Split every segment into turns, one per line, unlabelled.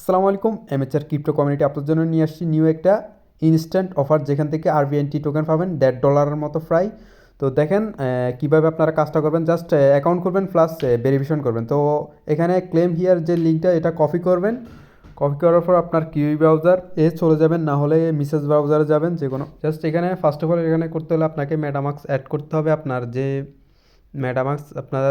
আসসালামু আলাইকুম এমএচআর crypto community আপনার জন্য নিয়ে আসছি নিউ একটা ইনস্ট্যান্ট অফার যেখান থেকে আরবিএনটি টোকেন পাবেন $1.5 মতো প্রায়। তো দেখেন কিভাবে আপনারা কাজটা করবেন, জাস্ট অ্যাকাউন্ট করবেন প্লাস ভেরিফিকেশন করবেন। তো এখানে ক্লেম হিয়ার যে লিঙ্কটা এটা কপি করবেন, কপি করার পর আপনার কিউই ব্রাউজার চলে যাবেন, না হলে মিসেস ব্রাউজারে যাবেন, যে কোনো জাস্ট এখানে ফার্স্ট অফ অল এখানে করতে হলে আপনাকে মেটামাক্স অ্যাড করতে হবে। আপনার যে মেটামাক্স আপনারা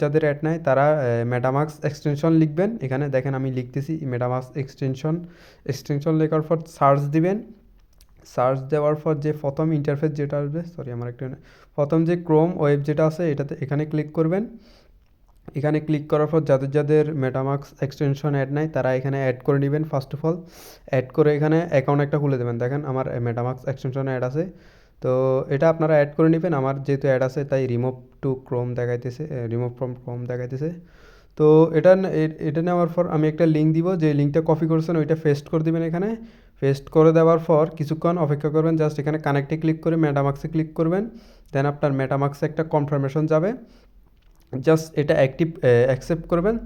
যাদের অ্যাড নাই তারা মেটামাক্স এক্সটেনশন লিখবেন। এখানে দেখেন আমি লিখতেছি মেটামাক্স এক্সটেনশন লেখার পর সার্চ দিবেন। সার্চ দেওয়ার পর যে প্রথম ইন্টারফেস যেটা আসবে, সরি আমার একটা প্রথম যে ক্রোম ওয়েব যেটা আছে এটাতে এখানে ক্লিক করবেন। এখানে ক্লিক করার পর যাদের মেটামাক্স এক্সটেনশন অ্যাড নাই তারা এখানে অ্যাড করে নেবেন। ফার্স্ট অফ অল অ্যাড করে এখানে অ্যাকাউন্ট একটা খুলে দেবেন। দেখেন আমার মেটামাক্স এক্সটেনশন অ্যাড আছে, তো এটা আপনারা অ্যাড করে নেবেন। আমার যেহেতু অ্যাড আছে তাই রিমুভ টু ক্রোম দেখাইতেছে, রিমুভ ফ্রম ক্রোম দেখাইতেছে। তো এটা নেওয়ার পর আমি একটা লিঙ্ক দিব, যে লিঙ্কটা কপি করেছেন ওইটা পেস্ট করে দিবেন। এখানে পেস্ট করে দেওয়ার পর কিছুক্ষণ অপেক্ষা করবেন। জাস্ট এখানে কানেক্টে ক্লিক করে মেটামাক্সে ক্লিক করবেন। দেন আপনার মেটামাক্সে একটা কনফার্মেশন যাবে, জাস্ট এটা অ্যাকসেপ্ট করবেন।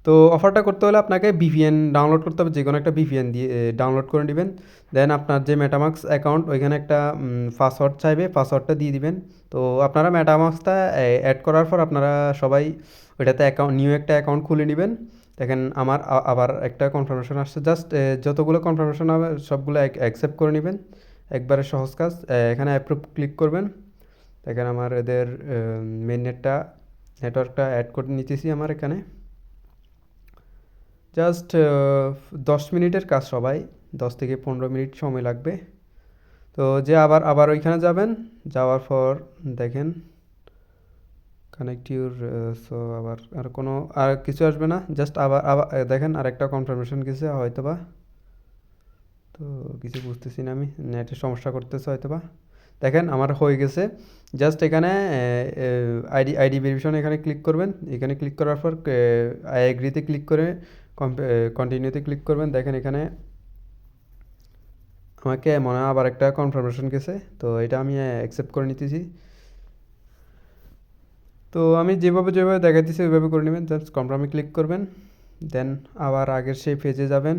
তো অফারটা করতে হলে আপনাকে ভিপিএন ডাউনলোড করতে হবে, যে কোনো একটা ভিপিএন দিয়ে ডাউনলোড করে নেবেন। দেন আপনার যে মেটামাক্স অ্যাকাউন্ট ওইখানে একটা পাসওয়ার্ড চাইবে, পাসওয়ার্ডটা দিয়ে দিবেন। তো আপনারা মেটামাক্সটা অ্যাড করার পর আপনারা সবাই ওইটাতে নিউ একটা অ্যাকাউন্ট খুলে নেবেন। দেখেন আমার আবার একটা কনফার্মেশন আসছে, জাস্ট যতগুলো কনফার্মেশন হবে সবগুলো অ্যাকসেপ্ট করে নেবেন, একবারে সহজ কাজ। এখানে অ্যাপ্রুভ ক্লিক করবেন। দেখেন আমার এদের মেন নেটওয়ার্কটা অ্যাড করে নিতেছি আমার এখানে। জাস্ট 10 মিনিটের কাজ, সবাই 10 থেকে 15 মিনিট সময় লাগবে। তো যে আবার ওইখানে যাবেন, যাওয়ার পর দেখেন কানেক্ট ইউর, সো আবার আর কিছু আসবে না, জাস্ট আবার আবার দেখেন আরেকটা কনফার্মেশন গেছে হয়তোবা। তো কিছু বুঝতেছি না, আমি নেটের সমস্যা করতেছে হয়তোবা। দেখেন আমার হয়ে গেছে। জাস্ট এখানে আইডি ভেরিফিকেশন এখানে ক্লিক করবেন। এখানে ক্লিক করার পর আই এগ্রিতে ক্লিক করে কন্টিনিউতে ক্লিক করবেন। দেখেন এখানে আমাকে মনে হয় আবার একটা কনফার্মেশন গেছে, তো এটা আমি অ্যাকসেপ্ট করে নিতেছি। তো আমি যেভাবে দেখাইতেছি ওইভাবে করে নেবেন। জাস্ট কনফার্মে ক্লিক করবেন, দেন আবার আগের সেই পেজে যাবেন।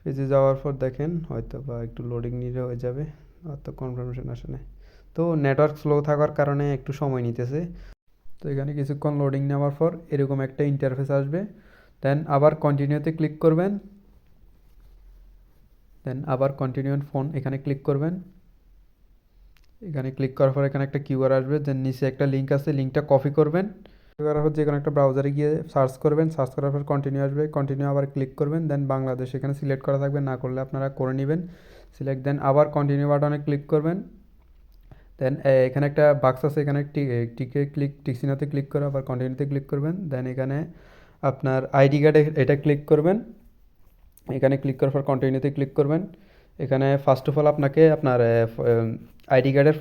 পেজে যাওয়ার পর দেখেন হয়তো বা একটু লোডিং নিলে হয়ে যাবে, আর তো কনফার্মেশন আসে না। তো নেটওয়ার্ক স্লো থাকার কারণে একটু সময় নিতেছে। তো এখানে কিছুক্ষণ লোডিং নেওয়ার পর এরকম একটা ইন্টারফেস আসবে। দেন আবার কন্টিনিউতে ক্লিক করবেন। দেন আবার কন্টিনিউ ফোন এখানে ক্লিক করবেন। এখানে ক্লিক করার পর এখানে একটা কিউআর আসবে, দেন নিচে একটা লিঙ্ক আছে, লিঙ্কটা কপি করবেন। করার পর যে কোনো একটা ব্রাউজারে গিয়ে সার্চ করবেন, সার্চ করার পর কন্টিনিউ আসবে, কন্টিনিউ আবার ক্লিক করবেন। দেন বাংলাদেশ এখানে সিলেক্ট করা থাকবে, না করলে আপনারা করে নেবেন সিলেক্ট। দেন আবার কন্টিনিউ বাটনে ক্লিক করবেন। দেন এখানে একটা বাক্স আছে, এখানে টিক চিহ্নতে ক্লিক করে আবার কন্টিনিউতে ক্লিক করবেন। দেন এখানে আপনার আইডি কার্ডে এটা ক্লিক করবেন। এখানে ক্লিক করার পর কন্টিনিউতে ক্লিক করবেন। এখানে ফার্স্ট অফ অল আপনাকে আপনার আইডি কার্ডের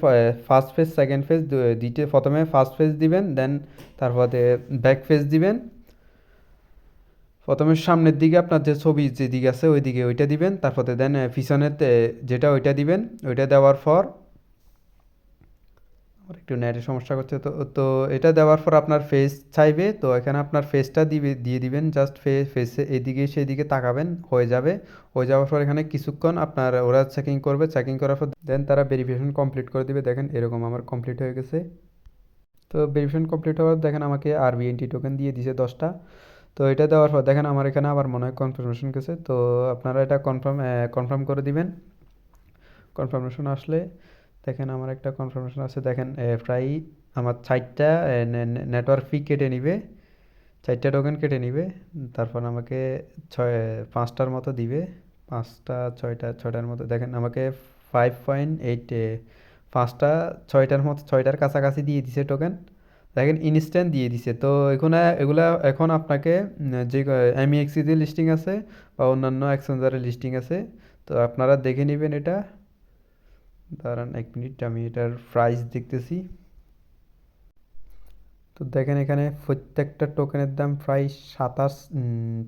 ফার্স্ট ফেজ সেকেন্ড ফেজ দ্বিতীয়, প্রথমে ফার্স্ট ফেজ দিবেন, দেন তারপরে ব্যাক ফেজ দিবেন। প্রথমে সামনের দিকে আপনার যে ছবি যেদিকে আছে ওই দিকে ওইটা দিবেন, তারপরে দেন পিছনের যেটা ওইটা দিবেন। ওইটা দেওয়ার পর আমার একটু নেটের সমস্যা করছে, তো এটা দেওয়ার পর আপনার ফেস চাইবে, তো এখানে আপনার ফেসটা দিয়ে দিবেন। জাস্ট ফেসে এদিকে সেদিকে তাকাবেন, হয়ে যাবে। হয়ে যাওয়ার পর এখানে কিছুক্ষণ আপনার ওরা চেকিং করবে, চেকিং করার পর দেন তারা ভেরিফিকেশন কমপ্লিট করে দিবে। দেখেন এরকম আমার কমপ্লিট হয়ে গেছে। তো ভেরিফিকেশন কমপ্লিট হওয়ার দেখেন আমাকে আরবিএনটি টোকেন দিয়ে দিছে 10টা। তো এটা দেওয়ার পর দেখেন আমার এখানে আবার মনে হয় কনফার্মেশন গেছে, তো আপনারা এটা কনফার্ম করে দিবেন। কনফার্মেশন আসলে দেখেন আমার একটা কনফার্মেশন আছে, দেখেন প্রায় আমার 4টা নেটওয়ার্ক ফি কেটে নিবে, 4টা টোকেন কেটে নিবে। তারপর আমাকে 5টার মতো দিবে, 5টা 6টার মতো। দেখেন আমাকে 5.8 5টা 6টার মতো, 6টার কাছাকাছি দিয়ে দিছে টোকেন। দেখেন ইনস্ট্যান্ট দিয়ে দিছে। তো এগুলা এখন আপনাকে যে এমইএক্সি যে লিস্টিং আছে বা অন্যান্য এক্সচেঞ্জারের লিস্টিং আছে, তো আপনারা দেখে নেবেন এটা। দাঁড়ান 1 মিনিট, আমি এটার প্রাইস দেখতেছি। তো দেখেন এখানে প্রত্যেকটা টোকেনের দাম প্রায়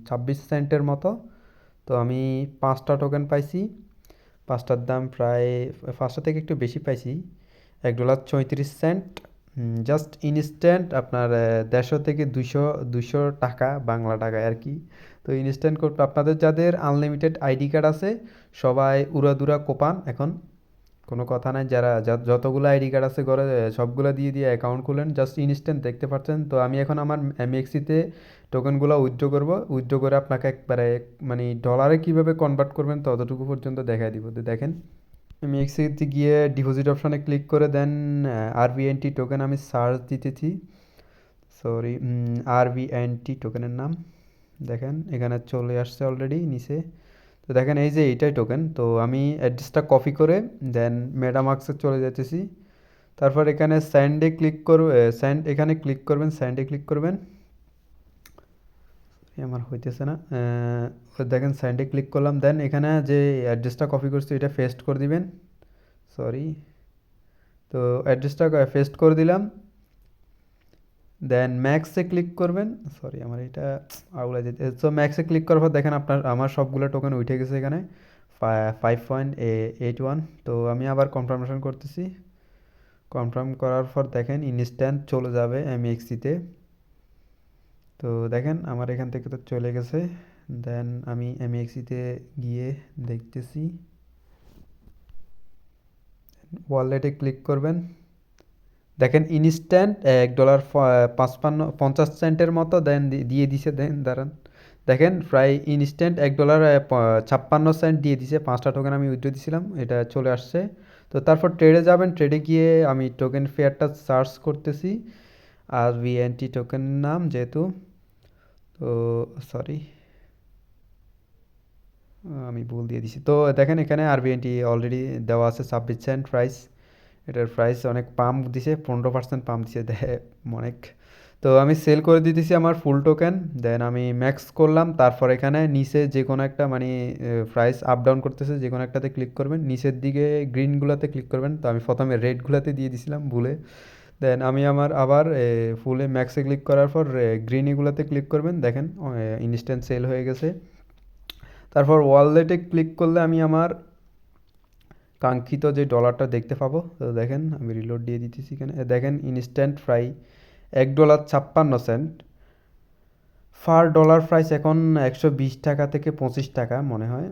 26 সেন্টের মতো। তো আমি 5টা টোকেন পাইছি, 5টার দাম প্রায় 5টা থেকে একটু বেশি পাইছি, $1.34। জাস্ট ইনস্ট্যান্ট আপনার 150 থেকে 200 টাকা বাংলা টাকায় আর কি। তো ইনস্ট্যান্ট কোড আপনাদের যাদের আনলিমিটেড আইডি কার্ড আছে সবাই উড়াদুরা কোপান এখন, কোনো কথা নাই। যারা যতগুলো আইডি কার্ড আছে ঘরে সবগুলো দিয়ে দিয়ে অ্যাকাউন্ট খুলেন, জাস্ট ইনস্ট্যান্ট দেখতে পাচ্ছেন। তো আমি এখন আমার এমএক্সিতে টোকেনগুলো উইথড্র করব, উইথড্র করে আপনাকে একবারে মানে ডলারে কিভাবে কনভার্ট করবেন ততটুকু পর্যন্ত দেখাই দিব। তো দেখেন আমি এক্সিতে গিয়ে ডিপোজিট অপশানে ক্লিক করে দেন আরবিএনটি টোকেন আমি সার্চ দিতেছি, সরি আরবিএনটি টোকেনের নাম দেখেন এখানে চলে আসছে অলরেডি নিচে। তো দেখেন এই যে এইটাই টোকেন। তো আমি অ্যাড্রেসটা কপি করে দেন মেটামার্কসে চলে যেতেছি। তারপর এখানে স্যান্ডে ক্লিক করবে, স্যান্ড এখানে ক্লিক করবেন, স্যান্ডে ক্লিক করবেন। আমার হইতেছে না, দেখেন স্যান্ডে ক্লিক করলাম, দেন এখানে যে অ্যাড্রেসটা কপি করছি এটা পেস্ট করে দিবেন, সরি। তো অ্যাড্রেসটা পেস্ট করে দিলাম, দেন ম্যাক্সে ক্লিক করবেন, সরি আমার এটা আউলা যেতে। সো ম্যাক্সে ক্লিক করার পর দেখেন আপনার আমার সবগুলো টোকেন উঠে গেছে এখানে 5.81। তো আমি আবার কনফার্মেশন করতেছি, কনফার্ম করার পর দেখেন ইনস্ট্যান্ট চলে যাবে এমএক্সিতে। তো দেখেন আমার এখান থেকে তো চলে গেছে। দেন আমি এমএক্সিতে গিয়ে দেখতেছি, ওয়ালেটে ক্লিক করবেন, দেখেন ইনস্ট্যান্ট $1 50 সেন্টের মতো দেন দিয়ে দিছে। দেন দাঁড়ান, দেখেন প্রায় ইনস্ট্যান্ট $1 56 সেন্ট দিয়ে দিছে। 5টা টোকেন আমি উইথড্র দিছিলাম, এটা চলে আসছে। তো তারপর ট্রেডে যাবেন, ট্রেডে গিয়ে আমি টোকেন ফেয়ারটা সার্চ করতেছি, আর ভিএনটি টোকেন নাম যেহেতু, তো সরি আমি ভুল দিয়ে দিছি। তো দেখেন এখানে আরবিএনটি অলরেডি দেওয়া আছে 26 সেন্ট প্রাইস, এটার প্রাইস অনেক পাম্প দিছে, 15% পাম্প দিছে অনেক। তো আমি সেল করে দিতেছি আমার ফুল টোকেন, দেন আমি ম্যাক্স করলাম। তারপর এখানে নিচে যে কোনো একটা মানে প্রাইস আপ ডাউন করতেছে, যে কোনো একটাতে ক্লিক করবেন, নিচের দিকে গ্রিনগুলোতে ক্লিক করবেন। তো আমি প্রথমে রেডগুলোতে দিয়ে দিছিলাম ভুলে, দেন আমি আমার আবার ফুলে ম্যাক্সে ক্লিক করার পর গ্রিন এগুলোতে ক্লিক করবেন, দেখেন ইনস্ট্যান্ট সেল হয়ে গেছে। তারপর ওয়ালেটে ক্লিক করলে আমি আমার কাঙ্ক্ষিত যে ডলারটা দেখতে পাবো। তো দেখেন আমি রিলোড দিয়ে দিতেছি, এখানে দেখেন ইনস্ট্যান্ট প্রায় $1.56। পার ডলার প্রাইস এখন 120 টাকা থেকে 25 টাকা মনে হয়।